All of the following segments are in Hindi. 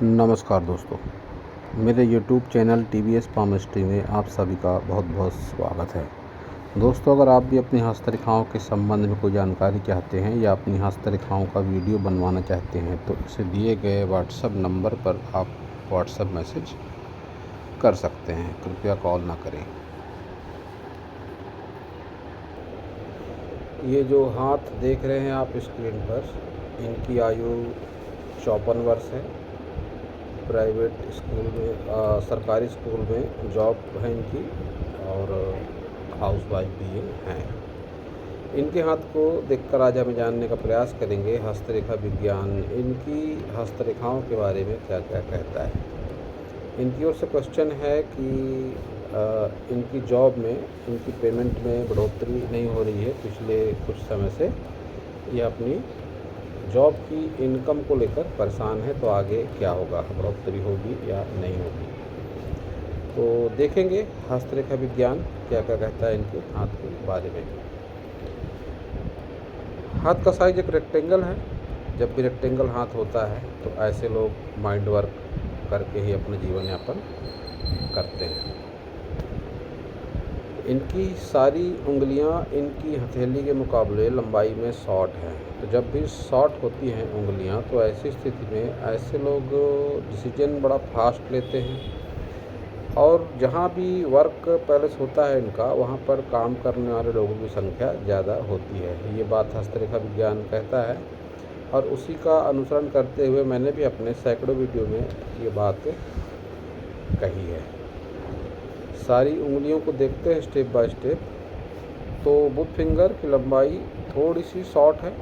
नमस्कार दोस्तों, मेरे YouTube चैनल TVS पामिस्ट्री में आप सभी का बहुत बहुत स्वागत है। दोस्तों, अगर आप भी अपनी हस्तरेखाओं के संबंध में कोई जानकारी चाहते हैं या अपनी हस्तरेखाओं का वीडियो बनवाना चाहते हैं तो इसे दिए गए व्हाट्सएप नंबर पर आप व्हाट्सएप मैसेज कर सकते हैं। कृपया कॉल ना करें। ये जो हाथ देख रहे हैं आप स्क्रीन पर, इनकी आयु 54 वर्ष है। प्राइवेट स्कूल में सरकारी स्कूल में जॉब है इनकी और हाउस वाइफ भी हैं। इनके हाथ को देखकर आज हम जानने का प्रयास करेंगे हस्तरेखा विज्ञान इनकी हस्तरेखाओं के बारे में क्या क्या कहता है। इनकी ओर से क्वेश्चन है कि इनकी जॉब में इनकी पेमेंट में बढ़ोतरी नहीं हो रही है पिछले कुछ समय से। ये अपनी जॉब की इनकम को लेकर परेशान है, तो आगे क्या होगा, बढ़ोतरी होगी या नहीं होगी। तो देखेंगे हस्तरेखा विज्ञान क्या क्या कहता है इनके हाथ के बारे में। हाथ का साइज एक रेक्टेंगल है। जब भी रेक्टेंगल हाथ होता है तो ऐसे लोग माइंड वर्क करके ही अपना जीवन यापन करते हैं। इनकी सारी उंगलियां इनकी हथेली के मुकाबले लंबाई में शॉर्ट हैं। तो जब भी शॉर्ट होती हैं उंगलियां तो ऐसी स्थिति में ऐसे लोग डिसीजन बड़ा फास्ट लेते हैं और जहां भी वर्क पैलेस होता है इनका, वहां पर काम करने वाले लोगों की संख्या ज़्यादा होती है। ये बात हस्तरेखा विज्ञान कहता है और उसी का अनुसरण करते हुए मैंने भी अपने सैकड़ों वीडियो में ये बात कही है। सारी उंगलियों को देखते हैं स्टेप बाय स्टेप। तो बुथ फिंगर की लंबाई थोड़ी सी शॉर्ट है।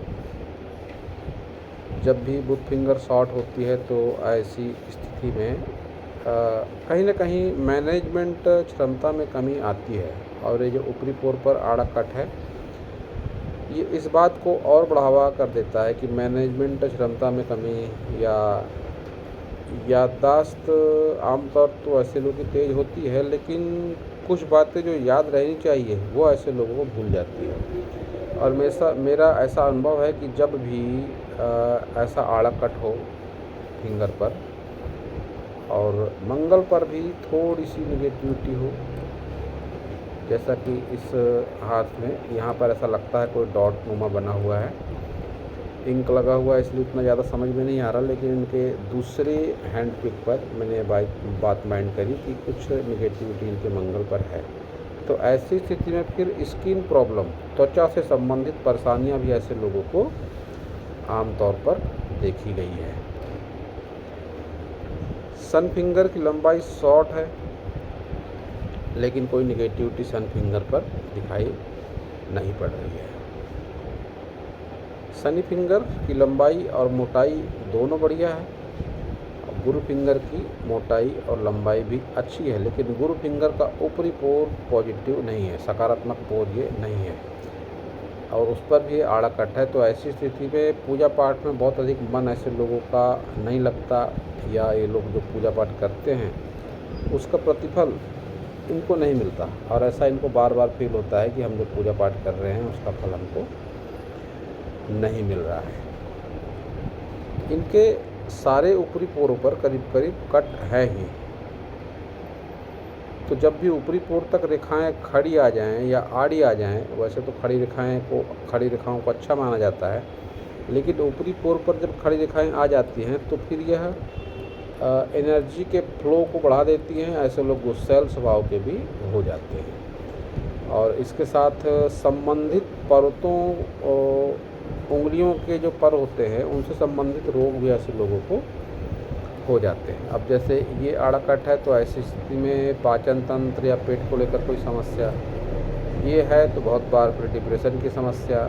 जब भी बुथ फिंगर शॉर्ट होती है तो ऐसी स्थिति में कहीं ना कहीं मैनेजमेंट क्षमता में कमी आती है। और ये जो ऊपरी पोर पर आड़ा कट है, ये इस बात को और बढ़ावा कर देता है कि मैनेजमेंट क्षमता में कमी या याददाश्त आमतौर तो ऐसे लोगों की तेज़ होती है, लेकिन कुछ बातें जो याद रहनी चाहिए वो ऐसे लोगों को भूल जाती है। और मेरा ऐसा अनुभव है कि जब भी ऐसा आड़ा कट हो फिंगर पर और मंगल पर भी थोड़ी सी निगेटिविटी हो, जैसा कि इस हाथ में यहाँ पर ऐसा लगता है कोई डॉट नुमा बना हुआ है, इंक लगा हुआ है, इसलिए उतना ज़्यादा समझ में नहीं आ रहा। लेकिन इनके दूसरे हैंड पिक पर मैंने बात माइंड करी कि कुछ निगेटिविटी इनके मंगल पर है। तो ऐसी स्थिति में फिर स्किन प्रॉब्लम, त्वचा से संबंधित परेशानियां भी ऐसे लोगों को आमतौर पर देखी गई है। सन फिंगर की लंबाई शॉर्ट है, लेकिन कोई निगेटिविटी सन फिंगर पर दिखाई नहीं पड़ रही है। शनि फिंगर की लंबाई और मोटाई दोनों बढ़िया है। गुरु फिंगर की मोटाई और लंबाई भी अच्छी है, लेकिन गुरु फिंगर का ऊपरी पोर पॉजिटिव नहीं है, सकारात्मक पोर ये नहीं है और उस पर भी आड़ा कट है। तो ऐसी स्थिति में पूजा पाठ में बहुत अधिक मन ऐसे लोगों का नहीं लगता, या ये लोग जो पूजा पाठ करते हैं उसका प्रतिफल इनको नहीं मिलता और ऐसा इनको बार बार फील होता है कि हम जो पूजा पाठ कर रहे हैं उसका फल हमको नहीं मिल रहा है। इनके सारे ऊपरी पोरों पर करीब करीब कट है ही। तो जब भी ऊपरी पोर तक रेखाएं खड़ी आ जाएं या आड़ी आ जाएं, वैसे तो खड़ी रेखाओं को अच्छा माना जाता है, लेकिन ऊपरी पोर पर जब खड़ी रेखाएं आ जाती हैं तो फिर यह एनर्जी के फ्लो को बढ़ा देती हैं। ऐसे लोग गुस्सैल स्वभाव के भी हो जाते हैं और इसके साथ संबंधित परतों उंगलियों के जो पर होते हैं उनसे संबंधित रोग भी ऐसे लोगों को हो जाते हैं। अब जैसे ये आड़ा कट है तो ऐसी स्थिति में पाचन तंत्र या पेट को लेकर कोई समस्या ये है तो बहुत बार फिर डिप्रेशन की समस्या।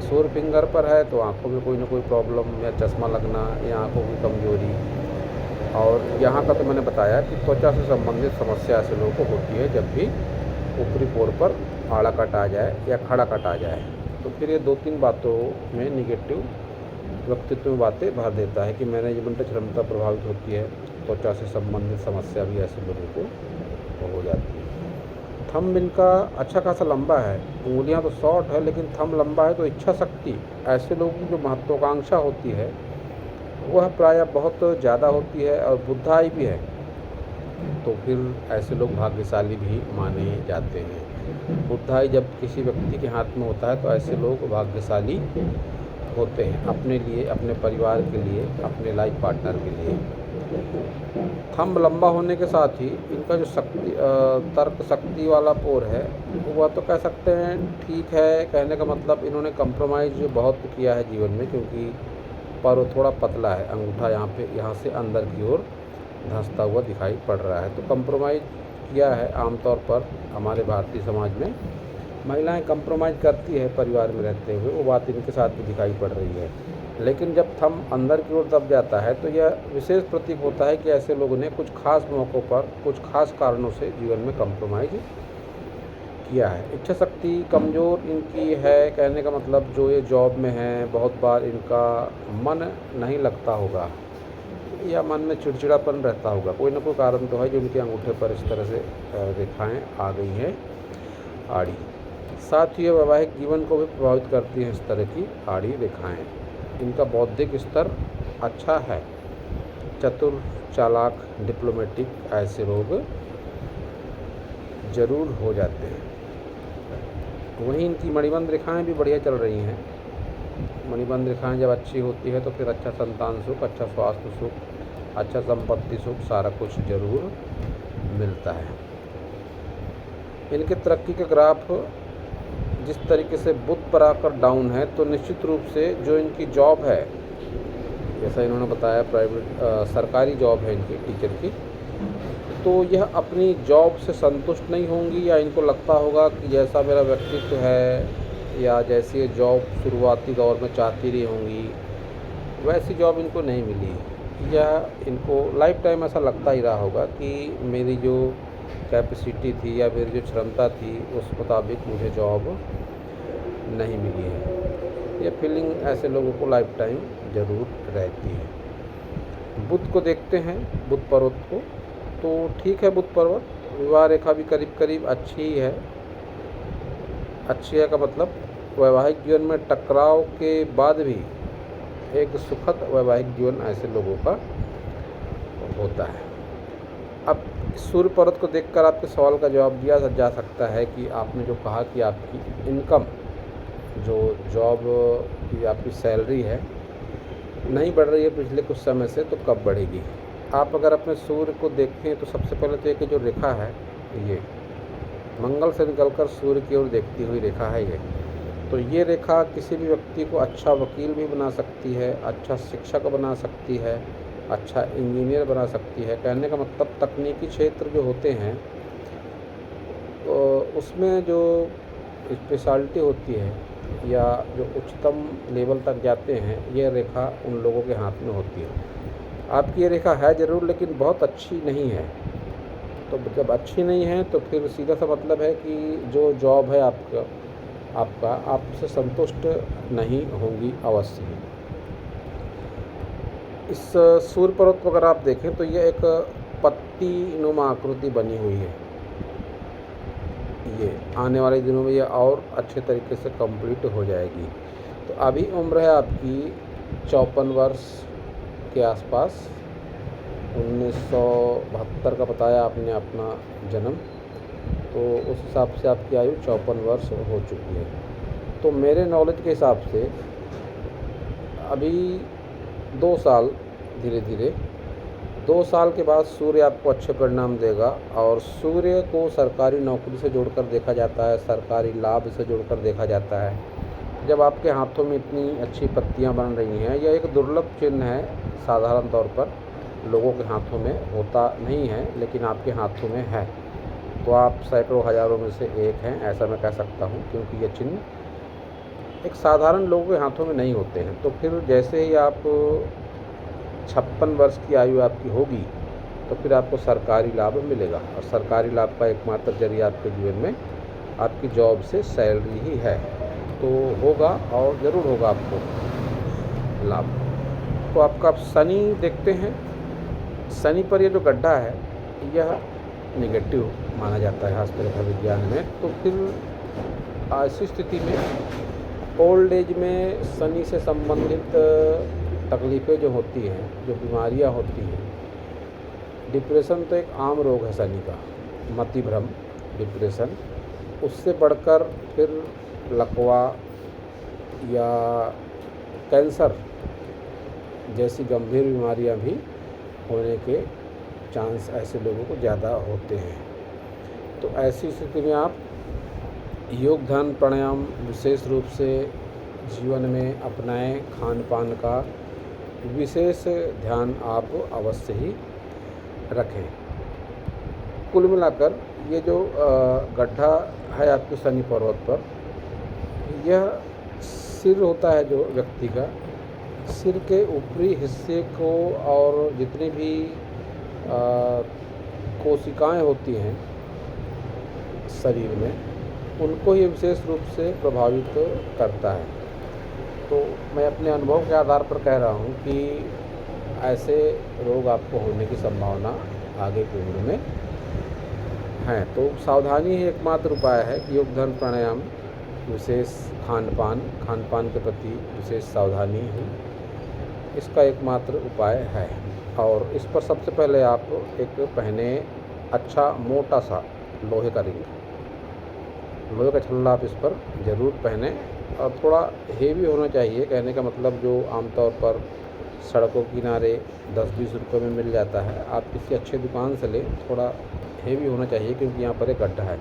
सूर्य फिंगर पर है तो आंखों में कोई ना कोई प्रॉब्लम या चश्मा लगना या आंखों की कमजोरी। और यहाँ का तो मैंने बताया कि त्वचा से संबंधित समस्या ऐसे लोगों को होती है जब भी ऊपरी पोर पर आड़ा कट आ जाए या खड़ा कट आ जाए। तो फिर ये 2-3 बातों में निगेटिव व्यक्तित्व में बातें भर देता है कि मैनेजमेंट क्षमता प्रभावित होती है, त्वचा से संबंधित समस्या भी ऐसे लोगों को हो जाती है। थंब इनका अच्छा खासा लंबा है, उंगलियां तो शॉर्ट है लेकिन थंब लंबा है। तो इच्छा शक्ति, ऐसे लोगों की जो महत्वाकांक्षा होती है वह प्रायः बहुत ज़्यादा होती है और बुद्धाई भी है, तो फिर ऐसे लोग भाग्यशाली भी माने जाते हैं। बुद्धाई जब किसी व्यक्ति के हाथ में होता है तो ऐसे लोग भाग्यशाली होते हैं अपने लिए, अपने परिवार के लिए, अपने लाइफ पार्टनर के लिए। थंब लंबा होने के साथ ही इनका जो तर्क शक्ति वाला पोर है, वह तो कह सकते हैं ठीक है। कहने का मतलब इन्होंने कंप्रोमाइज़ बहुत किया है जीवन में, क्योंकि पर वो थोड़ा पतला है, अंगूठा यहाँ से अंदर की ओर धंसता हुआ दिखाई पड़ रहा है। तो कंप्रोमाइज़ किया है। आमतौर पर हमारे भारतीय समाज में महिलाएं कंप्रोमाइज़ करती है परिवार में रहते हुए, वो बात इनके साथ भी दिखाई पड़ रही है। लेकिन जब थंब अंदर की ओर दब जाता है तो यह विशेष प्रतीक होता है कि ऐसे लोगों ने कुछ खास मौक़ों पर कुछ खास कारणों से जीवन में कंप्रोमाइज़ किया है। इच्छा शक्ति कमज़ोर इनकी है, कहने का मतलब जो ये जॉब में हैं बहुत बार इनका मन नहीं लगता होगा या मन में चिड़चिड़ापन रहता होगा। कोई ना कोई कारण तो है जो इनके अंगूठे पर इस तरह से रेखाएं आ गई हैं आड़ी। साथ ही ये वैवाहिक जीवन को भी प्रभावित करती हैं इस तरह की आड़ी रेखाएं। इनका बौद्धिक स्तर अच्छा है, चतुर, चालाक, डिप्लोमेटिक ऐसे लोग ज़रूर हो जाते हैं। वहीं इनकी मणिबंध रेखाएं भी बढ़िया चल रही हैं। मणिबंध रेखाएं जब अच्छी होती है तो फिर अच्छा संतान सुख, अच्छा स्वास्थ्य सुख, अच्छा संपत्ति सुख, सारा कुछ ज़रूर मिलता है। इनके तरक्की के ग्राफ जिस तरीके से बुध पर आकर डाउन है, तो निश्चित रूप से जो इनकी जॉब है, जैसा इन्होंने बताया सरकारी जॉब है इनकी, टीचर की, तो यह अपनी जॉब से संतुष्ट नहीं होंगी या इनको लगता होगा कि जैसा मेरा व्यक्तित्व है या जैसी ये जॉब शुरुआती दौर में चाहती रही होंगी वैसी जॉब इनको नहीं मिली, या इनको लाइफ टाइम ऐसा लगता ही रहा होगा कि मेरी जो कैपेसिटी थी या मेरी जो क्षमता थी उस मुताबिक मुझे जॉब नहीं मिली है। ये फीलिंग ऐसे लोगों को लाइफ टाइम ज़रूर रहती है। बुध को देखते हैं, बुध पर्वत को, तो ठीक है। बुध पर्वत विवाह रेखा भी करीब करीब अच्छी ही है। अच्छी है का मतलब वैवाहिक जीवन में टकराव के बाद भी एक सुखद वैवाहिक जीवन ऐसे लोगों का होता है। अब सूर्य पर्वत को देखकर आपके सवाल का जवाब दिया जा सकता है कि आपने जो कहा कि आपकी इनकम, जो जॉब की आपकी सैलरी है, नहीं बढ़ रही है पिछले कुछ समय से, तो कब बढ़ेगी। आप अगर अपने सूर्य को देखते हैं तो सबसे पहले तो एक जो रेखा है, ये मंगल से निकलकर सूर्य की ओर देखती हुई रेखा है ये, तो ये रेखा किसी भी व्यक्ति को अच्छा वकील भी बना सकती है, अच्छा शिक्षक बना सकती है, अच्छा इंजीनियर बना सकती है। कहने का मतलब तकनीकी क्षेत्र जो होते हैं तो उसमें जो स्पेशलिटी होती है या जो उच्चतम लेवल तक जाते हैं, ये रेखा उन लोगों के हाथ में होती है। आपकी ये रेखा है ज़रूर, लेकिन बहुत अच्छी नहीं है। तो जब अच्छी नहीं है तो फिर सीधा सा मतलब है कि जो जॉब है आपका आपसे संतुष्ट नहीं होंगी अवश्य ही। इस सूर्य पर्वत को अगर आप देखें तो ये एक पत्ती नुमा आकृति बनी हुई है। ये आने वाले दिनों में ये और अच्छे तरीके से कंप्लीट हो जाएगी। तो अभी उम्र है आपकी 54 वर्ष के आसपास। 1972 का बताया आपने अपना जन्म, तो उस हिसाब से आपकी आयु 54 वर्ष हो चुकी है। तो मेरे नॉलेज के हिसाब से अभी 2 साल, धीरे धीरे 2 साल के बाद सूर्य आपको अच्छे परिणाम देगा। और सूर्य को सरकारी नौकरी से जोड़कर देखा जाता है, सरकारी लाभ से जोड़कर देखा जाता है। जब आपके हाथों में इतनी अच्छी पत्तियां बन रही हैं, यह एक दुर्लभ चिन्ह है, साधारण तौर पर लोगों के हाथों में होता नहीं है, लेकिन आपके हाथों में है, तो आप सैकड़ों हज़ारों में से एक हैं, ऐसा मैं कह सकता हूँ, क्योंकि ये चिन्ह एक साधारण लोगों के हाथों में नहीं होते हैं। तो फिर जैसे ही आप 56 वर्ष की आयु आपकी होगी तो फिर आपको सरकारी लाभ मिलेगा, और सरकारी लाभ का एकमात्र जरिया आपके जीवन में आपकी जॉब से सैलरी ही है। तो होगा और ज़रूर होगा आपको लाभ। तो आपका शनि देखते हैं। शनि पर ये जो गड्ढा है यह नेगेटिव माना जाता है हस्तरेखा विज्ञान में। तो फिर ऐसी स्थिति में ओल्ड एज में शनि से संबंधित तकलीफ़ें जो होती हैं, जो बीमारियां होती हैं, डिप्रेशन तो एक आम रोग है शनि का, मतिभ्रम, डिप्रेशन। उससे बढ़कर फिर लकवा या कैंसर जैसी गंभीर बीमारियां भी होने के चांस ऐसे लोगों को ज़्यादा होते हैं। तो ऐसी स्थिति में आप योग ध्यान प्राणायाम विशेष रूप से जीवन में अपनाएं। खान पान का विशेष ध्यान आप अवश्य ही रखें। कुल मिलाकर ये जो गड्ढा है आपके शनि पर्वत पर, यह सिर होता है जो व्यक्ति का, सिर के ऊपरी हिस्से को और जितनी भी कोशिकाएं होती हैं शरीर में, उनको ही विशेष रूप से प्रभावित करता है। तो मैं अपने अनुभव के आधार पर कह रहा हूँ कि ऐसे रोग आपको होने की संभावना आगे की उम्र में है। तो सावधानी ही एकमात्र उपाय है कि योग ध्यान प्राणायाम, विशेष खान पान के प्रति विशेष सावधानी ही इसका एकमात्र उपाय है। और इस पर सबसे पहले आप एक पहने अच्छा मोटा सा लोहे का रिंग, लोहे का छल्ला आप इस पर ज़रूर पहने। और थोड़ा हेवी होना चाहिए, कहने का मतलब जो आमतौर पर सड़कों के किनारे 10-20 रुपये में मिल जाता है, आप किसी अच्छे दुकान से लें। थोड़ा हेवी होना चाहिए क्योंकि यहाँ पर एक गड्ढा है,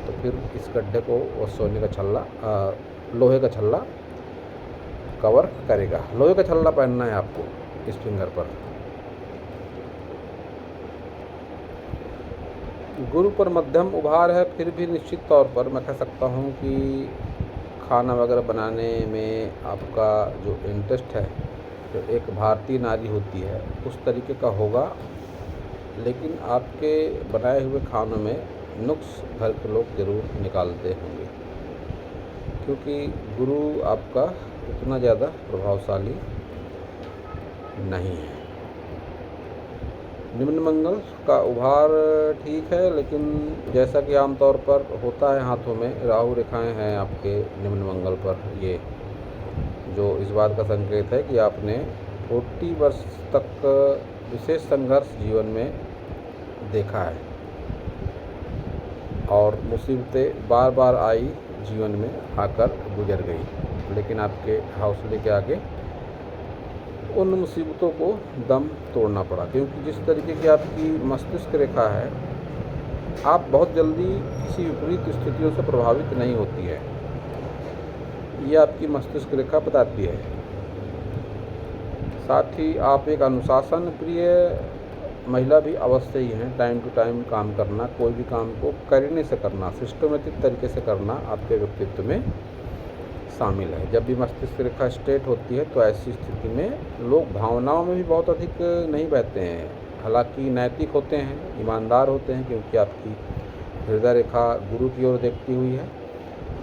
तो फिर इस गड्ढे को वो सोने का छल्ला, लोहे का छल्ला कवर करेगा। लोहे का छल्ला पहनना है आपको इस फिंगर पर। गुरु पर मध्यम उभार है, फिर भी निश्चित तौर पर मैं कह सकता हूँ कि खाना वगैरह बनाने में आपका जो इंटरेस्ट है, जो एक भारतीय नारी होती है उस तरीके का होगा। लेकिन आपके बनाए हुए खानों में नुक्स घर के लोग ज़रूर निकालते होंगे, क्योंकि गुरु आपका उतना ज़्यादा प्रभावशाली नहीं है। निम्न मंगल का उभार ठीक है, लेकिन जैसा कि आमतौर पर होता है हाथों में राहु रेखाएं हैं आपके निम्न मंगल पर, ये जो इस बात का संकेत है कि आपने 40 वर्ष तक विशेष संघर्ष जीवन में देखा है और मुसीबतें बार बार आई जीवन में आकर गुजर गई, लेकिन आपके हौसले के आगे उन मुसीबतों को दम तोड़ना पड़ा। क्योंकि जिस तरीके की आपकी मस्तिष्क रेखा है, आप बहुत जल्दी किसी विपरीत स्थितियों से प्रभावित नहीं होती है, ये आपकी मस्तिष्क रेखा बताती है। साथ ही आप एक अनुशासन प्रिय महिला भी अवश्य ही हैं। टाइम टू टाइम काम करना, कोई भी काम को करने से करना, सिस्टमेटिक तरीके से करना आपके व्यक्तित्व में शामिल है। जब भी मस्तिष्क रेखा स्ट्रेट होती है तो ऐसी स्थिति में लोग भावनाओं में भी बहुत अधिक नहीं बहते हैं। हालांकि नैतिक होते हैं, ईमानदार होते हैं, क्योंकि आपकी हृदय रेखा गुरु की ओर देखती हुई है।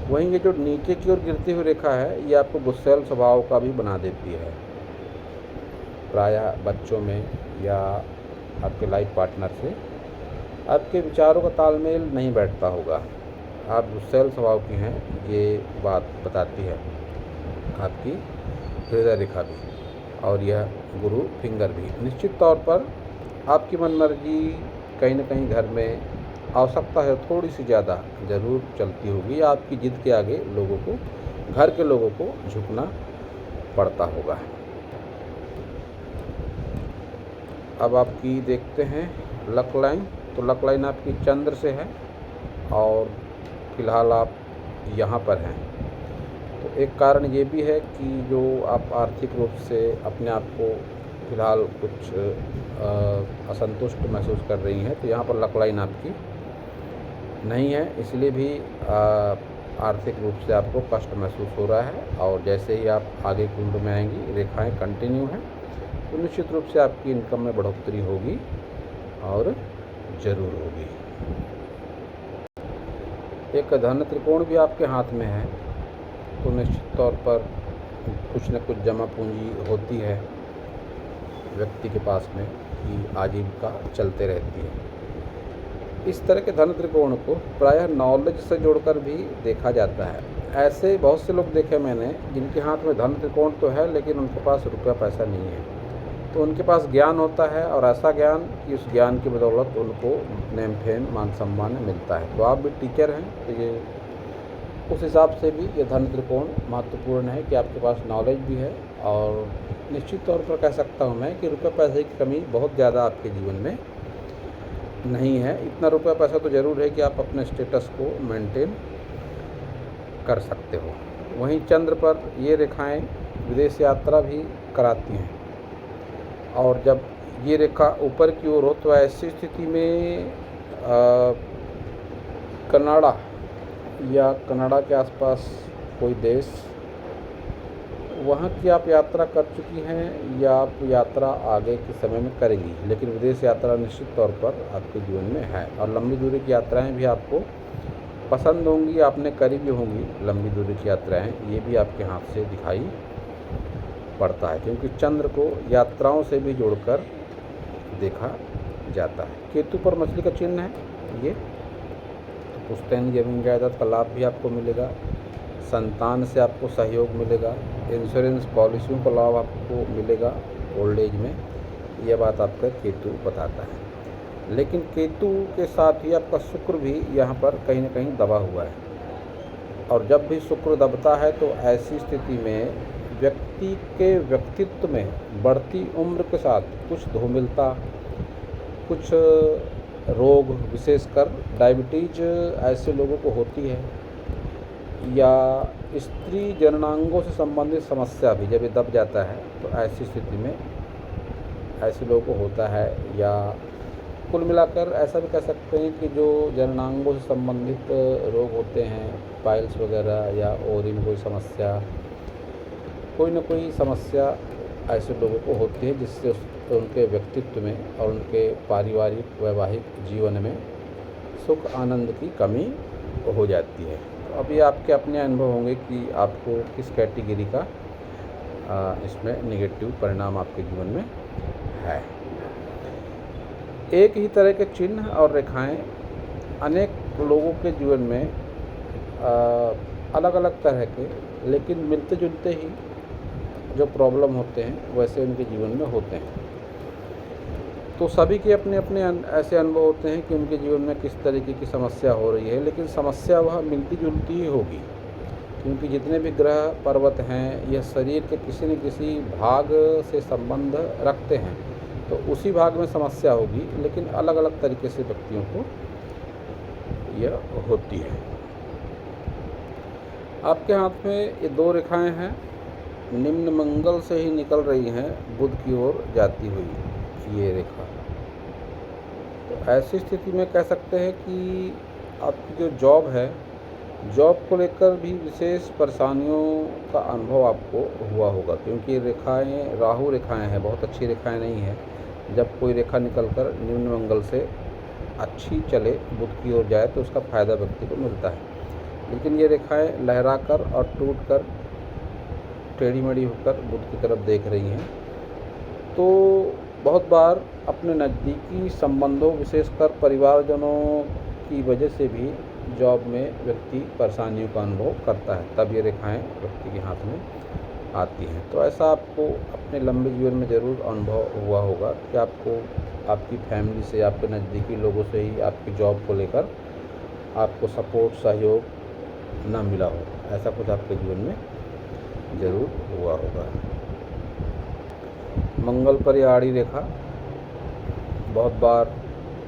वहीं ये जो नीचे की ओर गिरती हुई रेखा है, ये आपको गुस्सैल स्वभाव का भी बना देती है। प्रायः बच्चों में या आपके लाइफ पार्टनर से आपके विचारों का तालमेल नहीं बैठता होगा, आप गुस्सैल स्वभाव की हैं, ये बात बताती है आपकी हृदय रेखा भी, और यह गुरु फिंगर भी। निश्चित तौर पर आपकी मनमर्जी कहीं न कहीं घर में आवश्यकता है थोड़ी सी ज़्यादा ज़रूर चलती होगी। आपकी जिद के आगे लोगों को, घर के लोगों को झुकना पड़ता होगा। अब आपकी देखते हैं लक लाइन। तो लक लाइन आपकी चंद्र से है और फिलहाल आप यहाँ पर हैं। तो एक कारण ये भी है कि जो आप आर्थिक रूप से अपने आप को फिलहाल कुछ असंतुष्ट महसूस कर रही हैं, तो यहाँ पर लक लाइन आपकी नहीं है, इसलिए भी आर्थिक रूप से आपको कष्ट महसूस हो रहा है। और जैसे ही आप आगे की उम्र में आएंगी, रेखाएं कंटिन्यू हैं, तो निश्चित रूप से आपकी इनकम में बढ़ोतरी होगी और ज़रूर होगी। एक धन त्रिकोण भी आपके हाथ में है, तो निश्चित तौर पर कुछ न कुछ जमा पूंजी होती है व्यक्ति के पास में, कि आजीविका चलते रहती है। इस तरह के धन त्रिकोण को प्रायः नॉलेज से जोड़कर भी देखा जाता है। ऐसे बहुत से लोग देखे मैंने जिनके हाथ में धन त्रिकोण तो है लेकिन उनके पास रुपया पैसा नहीं है। तो उनके पास ज्ञान होता है और ऐसा ज्ञान कि उस ज्ञान की बदौलत उनको नेम फेम मान सम्मान मिलता है। तो आप भी टीचर हैं तो ये उस हिसाब से भी ये धन त्रिकोण महत्वपूर्ण है कि आपके पास नॉलेज भी है और निश्चित तौर पर कह सकता हूँ मैं कि रुपये पैसे की कमी बहुत ज़्यादा आपके जीवन में नहीं है। इतना रुपया पैसा तो ज़रूर है कि आप अपने स्टेटस को मेंटेन कर सकते हो। वहीं चंद्र पर ये रेखाएं विदेश यात्रा भी कराती हैं और जब ये रेखा ऊपर की ओर हो तो ऐसी स्थिति में कनाडा या कनाडा के आसपास कोई देश वहाँ की आप यात्रा कर चुकी हैं या आप यात्रा आगे के समय में करेंगी, लेकिन विदेश यात्रा निश्चित तौर पर आपके जीवन में है और लंबी दूरी की यात्राएं भी आपको पसंद होंगी, आपने करी भी होंगी। लंबी दूरी की यात्राएं ये भी आपके हाथ से दिखाई पड़ता है क्योंकि चंद्र को यात्राओं से भी जोड़कर देखा जाता है। केतु पर मछली का चिन्ह है ये, तो पुश्तैनी जमीन जायदाद का लाभ भी आपको मिलेगा, संतान से आपको सहयोग मिलेगा, इंश्योरेंस पॉलिसियों का लाभ आपको मिलेगा ओल्ड एज में। यह बात आपका केतु बताता है। लेकिन केतु के साथ ही आपका शुक्र भी यहाँ पर कहीं ना कहीं दबा हुआ है और जब भी शुक्र दबता है तो ऐसी स्थिति में व्यक्ति के व्यक्तित्व में बढ़ती उम्र के साथ कुछ धूमिलता, कुछ रोग, विशेषकर डायबिटीज ऐसे लोगों को होती है या स्त्री जननांगों से संबंधित समस्या भी जब ये दब जाता है तो ऐसी स्थिति में ऐसे लोगों को होता है। या कुल मिलाकर ऐसा भी कह सकते हैं कि जो जननांगों से संबंधित रोग होते हैं, पाइल्स वगैरह या ओवरी में कोई समस्या, कोई न कोई समस्या ऐसे लोगों को होती है जिससे उनके व्यक्तित्व में और उनके पारिवारिक वैवाहिक जीवन में सुख आनंद की कमी हो जाती है। तो अब ये आपके अपने अनुभव होंगे कि आपको किस कैटेगरी का इसमें नेगेटिव परिणाम आपके जीवन में है। एक ही तरह के चिन्ह और रेखाएं अनेक लोगों के जीवन में अलग अलग तरह के लेकिन मिलते जुलते ही जो प्रॉब्लम होते हैं वैसे उनके जीवन में होते हैं। तो सभी के अपने अपने ऐसे अनुभव होते हैं कि उनके जीवन में किस तरीके की समस्या हो रही है, लेकिन समस्या वह मिलती जुलती ही होगी क्योंकि जितने भी ग्रह पर्वत हैं यह शरीर के किसी न किसी भाग से संबंध रखते हैं, तो उसी भाग में समस्या होगी, लेकिन अलग अलग तरीके से व्यक्तियों को यह होती है। आपके हाथ में ये दो रेखाएं हैं, निम्न मंगल से ही निकल रही हैं, बुध की ओर जाती हुई ये रेखा। तो ऐसी स्थिति में कह सकते हैं कि आपकी जो जॉब है, जॉब को लेकर भी विशेष परेशानियों का अनुभव आपको हुआ होगा क्योंकि ये रेखाएं राहु रेखाएं हैं, बहुत अच्छी रेखाएं नहीं हैं। जब कोई रेखा निकलकर निम्न मंगल से अच्छी चले, बुध की ओर जाए तो उसका फ़ायदा व्यक्ति को मिलता है, लेकिन ये रेखाएं लहराकर और टूटकर टेढ़ी मेढ़ी होकर बुध की तरफ देख रही हैं। तो बहुत बार अपने नज़दीकी संबंधों, विशेषकर परिवारजनों की वजह से भी जॉब में व्यक्ति परेशानियों का अनुभव करता है, तब ये रेखाएं व्यक्ति के हाथ में आती हैं। तो ऐसा आपको अपने लंबे जीवन में ज़रूर अनुभव हुआ होगा कि आपको आपकी फैमिली से, आपके नज़दीकी लोगों से ही आपकी जॉब को लेकर आपको सपोर्ट, सहयोग ना मिला हो, ऐसा कुछ आपके जीवन में ज़रूर हुआ होगा। मंगल पर यह आड़ी रेखा बहुत बार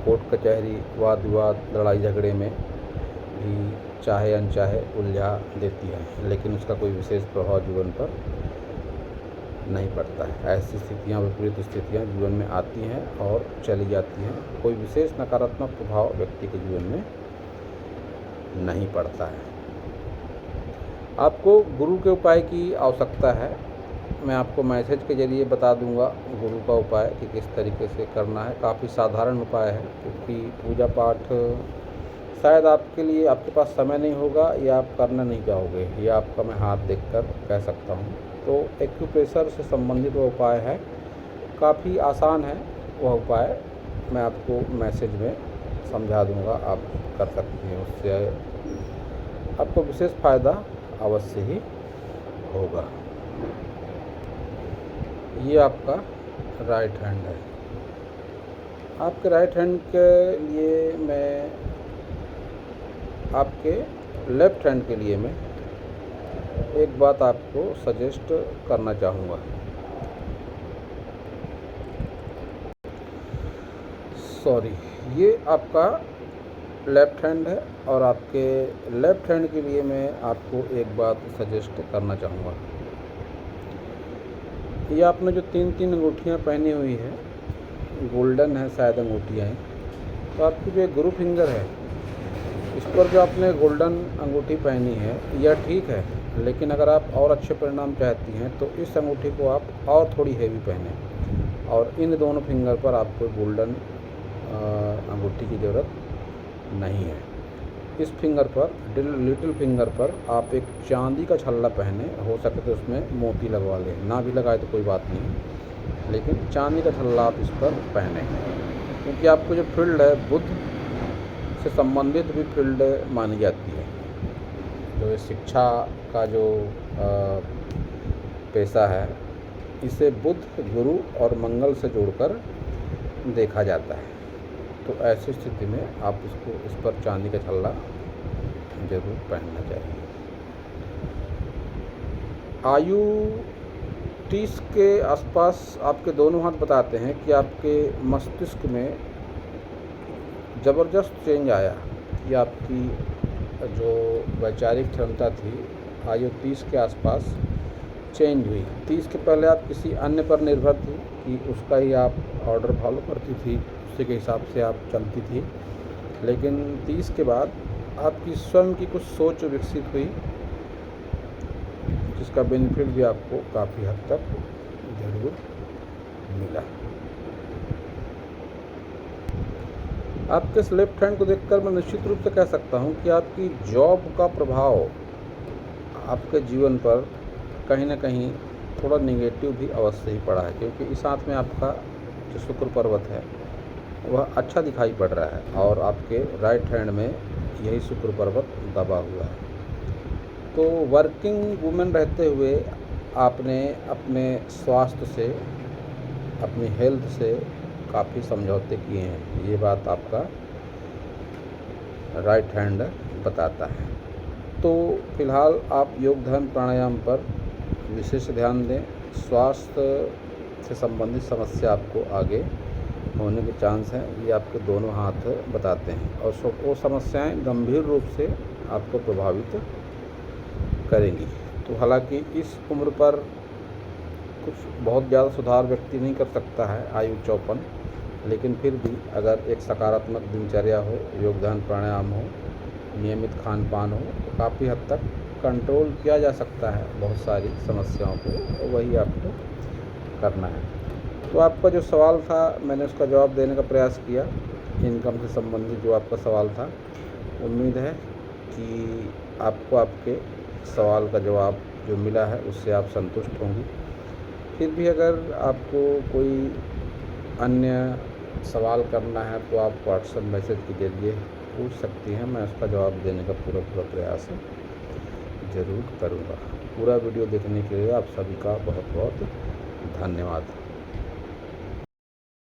कोर्ट कचहरी, वाद विवाद, लड़ाई झगड़े में भी चाहे अनचाहे उलझा देती है, लेकिन उसका कोई विशेष प्रभाव जीवन पर नहीं पड़ता है। ऐसी स्थितियाँ, विपरीत स्थितियाँ जीवन में आती हैं और चली जाती हैं, कोई विशेष नकारात्मक प्रभाव व्यक्ति के जीवन में नहीं पड़ता है। आपको गुरु के उपाय की आवश्यकता है। मैं आपको मैसेज के ज़रिए बता दूंगा गुरु का उपाय कि किस तरीके से करना है। काफ़ी साधारण उपाय है क्योंकि पूजा पाठ शायद आपके लिए, आपके पास समय नहीं होगा या आप करना नहीं चाहोगे, या आपका मैं हाथ देखकर कह सकता हूँ। तो एक्यूप्रेशर से संबंधित वो उपाय है, काफ़ी आसान है वह उपाय, मैं आपको मैसेज में समझा दूंगा, आप कर सकते हैं। उससे आपको विशेष फ़ायदा अवश्य ही होगा। ये आपका राइट हैंड है। आपके राइट हैंड के लिए मैं आपके लेफ़्ट हैंड के लिए मैं एक बात आपको सजेस्ट करना चाहूँगा। सॉरी, ये आपका लेफ़्ट हैंड है और आपके लेफ़्ट हैंड के लिए मैं आपको एक बात सजेस्ट करना चाहूँगा। ये आपने जो 3-3 अंगूठियाँ पहनी हुई है, गोल्डन है शायद अंगूठियाँ हैं, तो आपकी जो गुरु फिंगर है इस पर जो आपने गोल्डन अंगूठी पहनी है यह ठीक है, लेकिन अगर आप और अच्छे परिणाम चाहती हैं तो इस अंगूठी को आप और थोड़ी हेवी पहनें और इन दोनों फिंगर पर आपको गोल्डन अंगूठी की ज़रूरत नहीं है। इस फिंगर पर लिटिल फिंगर पर आप एक चांदी का छल्ला पहने, हो सके तो उसमें मोती लगवा लें, ना भी लगाए तो कोई बात नहीं, लेकिन चांदी का छल्ला आप इस पर पहने, क्योंकि आपको जो फील्ड है बुध से संबंधित भी फील्ड मानी जाती है। जो शिक्षा का जो पेशा है इसे बुध, गुरु और मंगल से जोड़कर देखा जाता है। तो ऐसी स्थिति में आप इस पर चांदी का छल्ला जरूर पहनना चाहिए। आयु 30 के आसपास आपके दोनों हाथ बताते हैं कि आपके मस्तिष्क में ज़बरदस्त चेंज आया कि आपकी जो वैचारिक क्षमता थी आयु 30 के आसपास चेंज हुई। 30 के पहले आप किसी अन्य पर निर्भर थी कि उसका ही आप ऑर्डर फॉलो करती थी, उसी के हिसाब से आप चलती थी, लेकिन 30 के बाद आपकी स्वयं की कुछ सोच विकसित हुई, जिसका बेनिफिट भी आपको काफ़ी हद तक ज़रूर मिला। आपके इस लेफ्ट हैंड को देखकर मैं निश्चित रूप से कह सकता हूं कि आपकी जॉब का प्रभाव आपके जीवन पर कहीं ना कहीं थोड़ा नेगेटिव भी अवश्य ही पड़ा है, क्योंकि इस हाथ में आपका जो शुक्र पर्वत है वह अच्छा दिखाई पड़ रहा है और आपके राइट हैंड में यही शुक्र पर्वत दबा हुआ है। तो वर्किंग वुमेन रहते हुए आपने अपने स्वास्थ्य से, अपनी हेल्थ से काफ़ी समझौते किए हैं, ये बात आपका राइट हैंड बताता है। तो फिलहाल आप योग ध्यान प्राणायाम पर विशेष ध्यान दें। स्वास्थ्य से संबंधित समस्या आपको आगे होने के चांस हैं, ये आपके दोनों हाथ बताते हैं, और वो समस्याएं गंभीर रूप से आपको प्रभावित करेंगी। तो हालांकि इस उम्र पर कुछ बहुत ज़्यादा सुधार व्यक्ति नहीं कर सकता है, आयु 54, लेकिन फिर भी अगर एक सकारात्मक दिनचर्या हो, योग ध्यान प्राणायाम हो, नियमित खान पान हो, तो काफ़ी हद तक कंट्रोल किया जा सकता है बहुत सारी समस्याओं को, तो वही आपको करना है। तो आपका जो सवाल था मैंने उसका जवाब देने का प्रयास किया, इनकम से संबंधित जो आपका सवाल था। उम्मीद है कि आपको आपके सवाल का जवाब जो मिला है उससे आप संतुष्ट होंगी। फिर भी अगर आपको कोई अन्य सवाल करना है तो आप व्हाट्सएप मैसेज के जरिए पूछ सकती हैं, मैं उसका जवाब देने का पूरा प्रयास ज़रूर करूँगा। पूरा वीडियो देखने के लिए आप सभी का बहुत बहुत धन्यवाद।